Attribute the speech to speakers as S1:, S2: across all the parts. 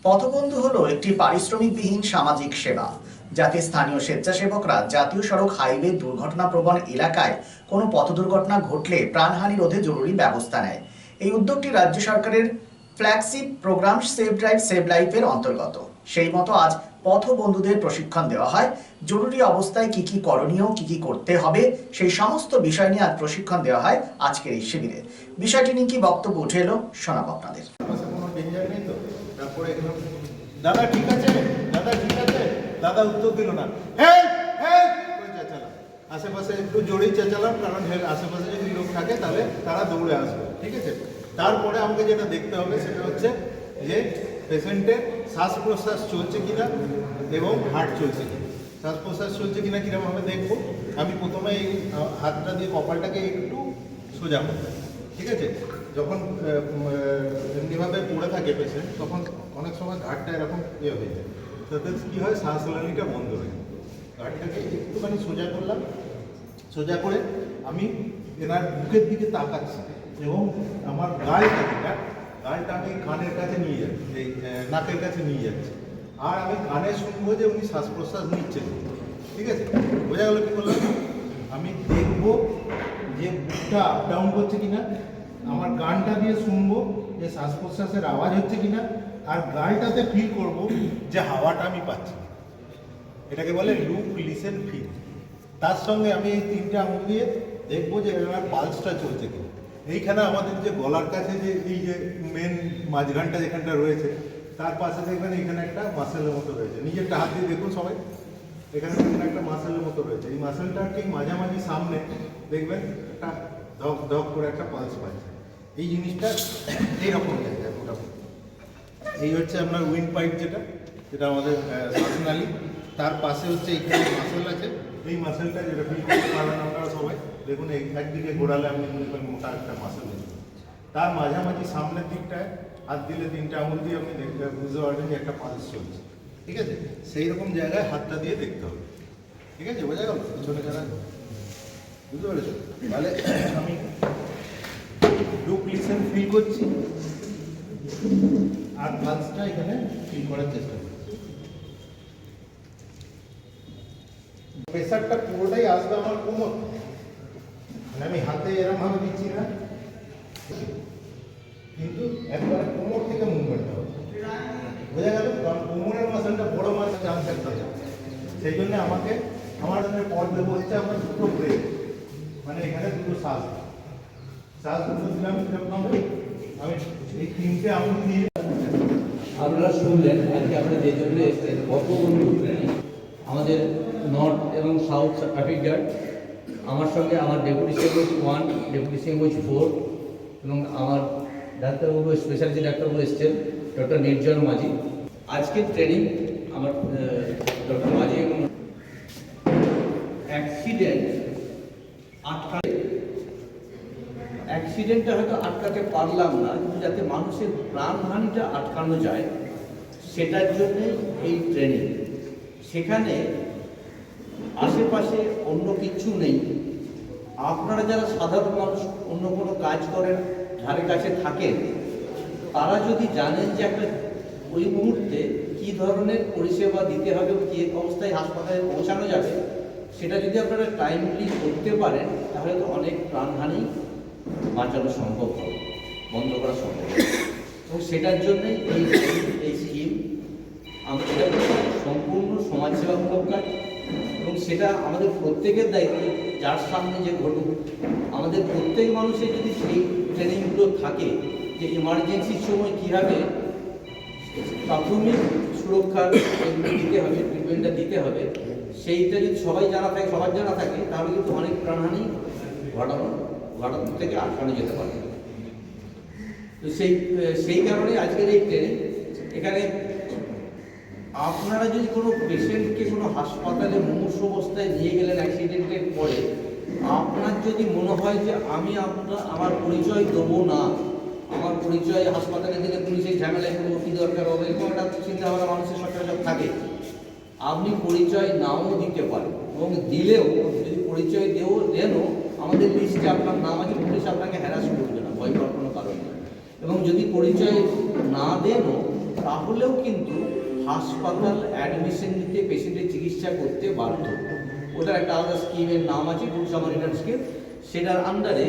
S1: পথবন্ধু হলো একটি পারিশ্রমিকবিহীন সামাজিক সেবা, যাতে স্থানীয় স্বেচ্ছাসেবকরা জাতীয় সড়ক, হাইওয়ে, দুর্ঘটনাপ্রবণ এলাকায় কোনো পথ দুর্ঘটনা ঘটলে প্রাণহানি রোধে জরুরি ব্যবস্থা নেয়। এই উদ্যোগটি রাজ্য সরকারের flagship programme save drive save লাইফের অন্তর্গত। সেই মতো আজ পথবন্ধুদের প্রশিক্ষণ দেওয়া হয়। জরুরি অবস্থায় কি কি করণীয়, কি করতে হবে, সেই সমস্ত বিষয় নিয়ে আজ প্রশিক্ষণ দেওয়া হয় আজকের এই শিবিরে। বিষয়টি নিয়ে কি বক্তব্য উঠে এলো শোনাবো আপনাদের।
S2: দাদা ঠিক আছে, দাদা ঠিক আছে, দাদা উত্তর দিল না। আশেপাশে একটু জোরেই চেঁচালাম, কারণ আশেপাশে যদি লোক থাকে তাহলে তারা দৌড়ে আসবে। ঠিক আছে, তারপরে আমাকে যেটা দেখতে হবে সেটা হচ্ছে যে পেশেন্টের শ্বাস প্রশ্বাস চলছে কিনা এবং হার্ট চলছে কিনা। শ্বাস প্রশ্বাস চলছে কিনা কীরকমভাবে দেখবো, আমি প্রথমে এই হাতটা দিয়ে কপালটাকে একটু সোজা করবো। ঠিক আছে, যখন এমনিভাবে পড়ে থাকে পেশেন্ট, তখন অনেক সময় ঘাটটা এরকম হয়ে যায়, তাতে কী হয়, শ্বাস নালীটা বন্ধ হয়ে যায়। ঘাটটাকে একটুখানি সোজা করলাম, সোজা করে আমি এনার বুকের দিকে তাকাচ্ছি এবং আমার গালটা আমি কানের কাছে নিয়ে যাচ্ছি, এই নাকের কাছে নিয়ে যাচ্ছি, আর আমি কানে শুনবো যে উনি শ্বাস প্রশ্বাস নিচ্ছেন। ঠিক আছে, বোঝা গেল কী করলাম? আমি দেখবো যে বুকটা আপ ডাউন করছে কিনা, আমার গানটা দিয়ে শুনবো যে শ্বাস প্রশ্বাসের আওয়াজ হচ্ছে কিনা, আর গালটাতে ফিল করব যে হাওয়াটা আমি পাচ্ছি। এটাকে বলে লুক, লিসেন, ফিল। তার সঙ্গে আমি এই তিনটে আঙুল দিয়ে দেখবো যে এনার পালসটা চলছে কিনা। এইখানে আমাদের যে গলার কাছে যে এই যে মেন মাঝখানটা যেখানটা রয়েছে, তার পাশে দেখবেন এখানে একটা মাসেলের মতো রয়েছে। নিজেরটা হাত দিয়ে দেখুন সবাই, এখানে একটা মাসেলের মতো রয়েছে। এই মাসেলটার ঠিক মাঝামাঝি সামনে দেখবেন একটা ধক ধক করে একটা পালস পাচ্ছে। এই জিনিসটা এইরকম জায়গায় মোটামুটি। এই হচ্ছে আপনার উইন্ড পাইপ, যেটা আমাদের শ্বাসনালী। তার পাশে হচ্ছে এইখানে মাসেল আছে, এই মাসেলটা যেটা ফিল করতে পারবেন আপনারা সবাই। দেখুন এই একদিকে ঘোরালে আপনি মোটা একটা মাসেল দেখবেন। তার মাঝামাঝি সামনের দিকটায় হাত দিলে তিনটে আঙুল দিয়ে আপনি দেখতে বুঝতে পারবেন যে একটা পালস চলছে। ঠিক আছে, সেই রকম জায়গায় হাতটা দিয়ে দেখতে হবে। ঠিক আছে, বোঝা গেল? পিছনে যারা বুঝতে পেরেছো? তাহলে আমি লুক, লিসেন, ফিল করছি আর পালসটা এখানে ফিল করার চেষ্টা করছি। প্রেসারটা পুরোটাই আসবে আমার কোমর, মানে আমি হাতে এরকম ভাবে দিচ্ছি না, কিন্তু একবারে কোমর থেকে মুভমেন্টটা হবে। বোঝা গেল? কারণ কোমরের মাসেলটা বড় মাস চান্স একটা যায়, সেই জন্য আমাকে আমার পথ দেবো হচ্ছে আমার দুটো ব্রেক, মানে এখানে দুটো শ্বাস দুটো দিলাম। কিরকম হবে? আমি এই তিনটে আঙুল দিয়ে
S3: আপনারা শুনলেন আজকে আমরা যে জন্য এসেছেন পথবন্ধু আমাদের নর্থ এবং সাউথ ট্রাফিক গার্ড। আমার সঙ্গে আমার ডেপুটি সিএমওইচ 1, ডেপুটি সিএমওইচ 4 এবং আমার ডাক্তারবাবু, স্পেশালিস্ট ডাক্তারবাবু এসছেন ডক্টর নির্জন মাঝি। আজকের ট্রেনিং আমার ডক্টর মাঝি এবং অ্যাক্সিডেন্টটা হয়তো আটকাতে পারলাম না, কিন্তু যাতে মানুষের প্রাণহানিটা আটকানো যায় সেটার জন্যে এই ট্রেনিং। সেখানে আশেপাশে অন্য কিছু নেই। আপনারা যারা সাধারণ মানুষ অন্য কোনো কাজ করেন, ধারে কাছে থাকেন, তারা যদি জানেন যে একটা ওই মুহূর্তে কী ধরনের পরিষেবা দিতে হবে, কী অবস্থায় হাসপাতালে পৌঁছানো যাবে, সেটা যদি আপনারা টাইমলি করতে পারেন তাহলে তো অনেক প্রাণহানি বাঁচানো সম্ভব হবে, বন্ধ করা সম্ভব হবে। এবং সেটার জন্যই এই স্কিম আমাদের সম্পূর্ণ সমাজসেবামূলক কাজ, এবং সেটা আমাদের প্রত্যেকের দায়িত্ব। যার সামনে যে ঘটুক, আমাদের প্রত্যেক মানুষের যদি সেই ট্রেনিংগুলো থাকে যে ইমার্জেন্সির সময় কীভাবে প্রাথমিক সুরক্ষার দিতে হবে, ট্রিটমেন্টটা দিতে হবে, সেইটা যদি সবাই জানা থাকে, সবার জানা থাকে, তাহলে কিন্তু অনেক প্রাণহানি ঘটানো থেকে আটকানো যেতে পারে। তো সেই কারণে আজকের এই ট্রেনিং। এখানে আপনারা যদি কোনো পেশেন্টকে কোনো হাসপাতালে মুমূর্ষ অবস্থায় নিয়ে গেলেন অ্যাক্সিডেন্টের পরে, আপনার যদি মনে হয় যে আমি আমার পরিচয় দেবো না, আমার পরিচয় হাসপাতালে দিলে পুলিশের ঝামেলায় করবো, কী দরকার হবে, এরকম একটা চিন্তাভাবনা মানুষের সচরাচর থাকে। আপনি পরিচয় নাও দিতে পারেন, এবং দিলেও যদি পরিচয় দেনও আমাদের লিস্টে আপনার নাম আছে, পুলিশ আপনাকে হ্যারাস করবে না, ভয় পাওয়ার কোনো কারণ নেই। এবং যদি পরিচয় না দেনও তাহলেও কিন্তু হাসপাতাল অ্যাডমিশন নিতে পেশেন্টের চিকিৎসা করতে বাধ্য। ওটার একটা আলাদা স্কিমের নাম আছে, গুড সামারিটান স্কিম। সেটার আন্ডারে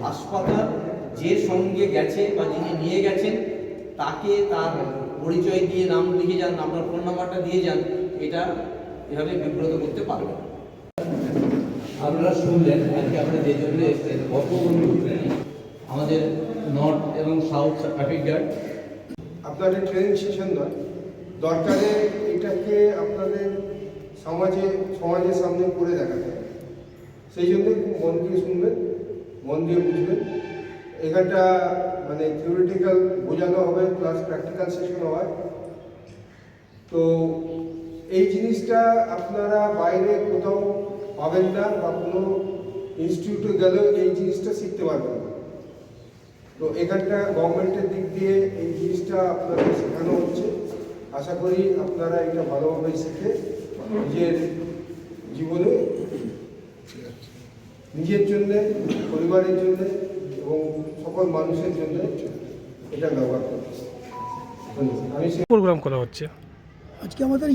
S3: হাসপাতাল যে সঙ্গে গেছে বা যিনি নিয়ে গেছেন তাকে তার পরিচয় দিয়ে নাম লিখে যান, আপনার ফোন নাম্বারটা দিয়ে যান, এটা এভাবে বিব্রত করতে পারবেন। আপনারা শুনলেন আজকে আমরা যে জন্য এসেছেন বঙ্গবন্ধু আমাদের নর্থ এবং সাউথ ট্রাফিক গার্ড।
S4: আপনাদের ট্রেনিং সেশন নয়, দরকারে এটাকে আপনাদের সমাজের সামনে করে দেখাতে হবে। সেই জন্য খুব মন দিয়ে শুনবেন, মন দিয়ে বুঝবেন। এখানটা মানে থিওরিটিক্যাল বোঝানো হবে প্লাস প্র্যাকটিক্যাল সেশন হয়। তো এই জিনিসটা আপনারা বাইরে কোথাও পাবেন না, বা কোনো ইনস্টিটিউটে গেলেও এই জিনিসটা শিখতে পারবেন না। তো এখানটা গভর্নমেন্টের দিক দিয়ে এই জিনিসটা আপনাদের শেখানো হচ্ছে। আশা করি আপনারা এটা ভালোভাবে শিখে নিজের জীবনে নিজের জন্যে, পরিবারের জন্যে এবং সকল মানুষের জন্য এটা ব্যবহার করতে। আমি
S5: প্রোগ্রাম করা হচ্ছে,
S6: আজকে আমাদের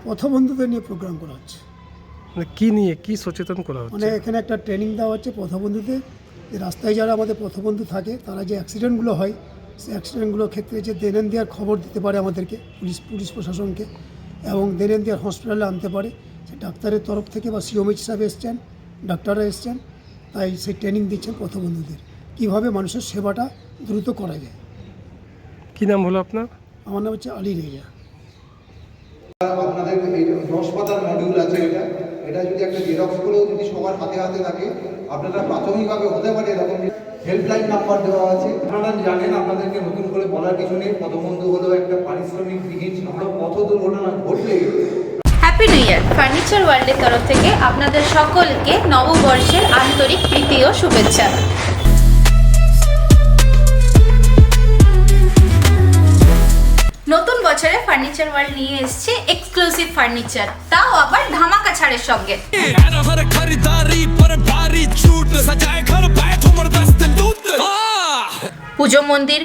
S6: পথবন্ধুদের নিয়ে প্রোগ্রাম করা হচ্ছে।
S5: মানে কি নিয়ে কি সচেতন করা
S6: মানে
S5: হচ্ছে?
S6: এখানে একটা ট্রেনিং দেওয়া হচ্ছে পথবন্ধুদের, যে রাস্তায় যারা আমাদের পথবন্ধু থাকে তারা যে অ্যাক্সিডেন্টগুলো হয় সেই অ্যাক্সিডেন্টগুলোর ক্ষেত্রে যে দেনেন দেওয়ার খবর দিতে পারে আমাদেরকে, পুলিশ প্রশাসনকে, এবং দেনেন দেওয়ার হসপিটালে আনতে পারে। সে ডাক্তারের তরফ থেকে বা সিওমএইচ সাহেব এসছেন, ডাক্তাররা এসছেন, তাই সেই ট্রেনিং দিচ্ছেন পথবন্ধুদের কীভাবে মানুষের সেবাটা দ্রুত করা যায়।
S5: কি নাম হলো আপনার?
S6: আমার নাম হচ্ছে আলী রেজা।
S7: আপনাদের এই 10 পাতার মডিউল আছে, এটা যদি একটা জেরক্স করেও যদি সবার হাতে হাতে থাকে, আপনারা প্রাথমিকভাবে হতে পারে এরকম হেল্পলাইন নাম্বার দেওয়া আছে। আপনারা জানেন, আপনাদেরকে নতুন করে বলার কিছু নেই, পথবন্ধু হলো একটা পারিশ্রমিক বিহীন পথ দুর্ঘটনা ঘটলে।
S8: Happy new year! ফার্নিচার ওয়ার্ল্ডের তরফ থেকে আপনাদের সকলকে নববর্ষের আন্তরিক প্রীতি ও শুভেচ্ছা। নতুন বছরে ফার্নিচার ওয়ার্ল্ড নিয়ে এসেছে এক্সক্লুসিভ ফার্নিচার, তাও আবার ধামাকা ছাড়ের সঙ্গে। পুজো মন্দির,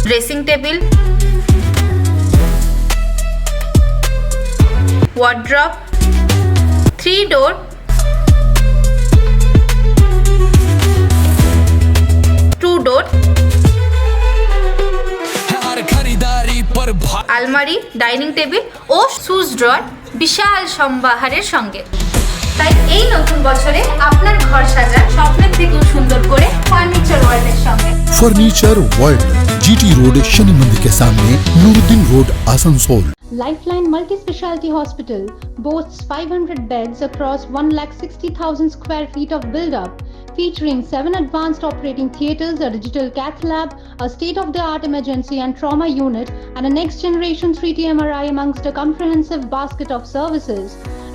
S8: ড্রেসিং টেবিল, ওয়ার্ড্রপ, 3 ডোর, 2 ডোর, আলমারি, ডাইনিং টেবিল ও শুজ ড্রয়ার বিশাল সম্ভারের সঙ্গে। তাই এই নতুন বছরে আপনার ঘর সাজান স্বপ্নের থেকেও সুন্দর করে ফার্নিচার ওয়ার্ল্ডের সঙ্গে।
S9: Furniture world, GT road, Shani मंदिर के सामने, Nooruddin road, Asansol.
S10: Lifeline Multi-Speciality Hospital boasts 500 beds across 1,60,000 square feet of build-up, featuring 7 advanced operating theatres, a digital cath lab, a state-of-the-art emergency and trauma unit, and a next-generation 3D MRI amongst a comprehensive basket of services.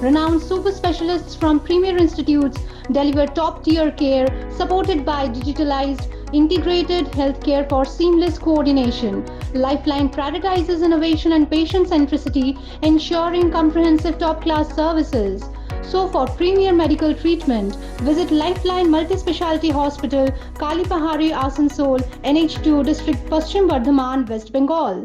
S10: Renowned super specialists from premier institutes deliver top-tier care, supported by digitalized, integrated healthcare for seamless coordination. Lifeline prioritizes innovation and patient centricity, ensuring comprehensive top-class services. So for premier medical treatment, visit Lifeline Multi-Speciality Hospital, Kalipahari, Asansol, NH2 District, Paschim Bardhaman, West Bengal.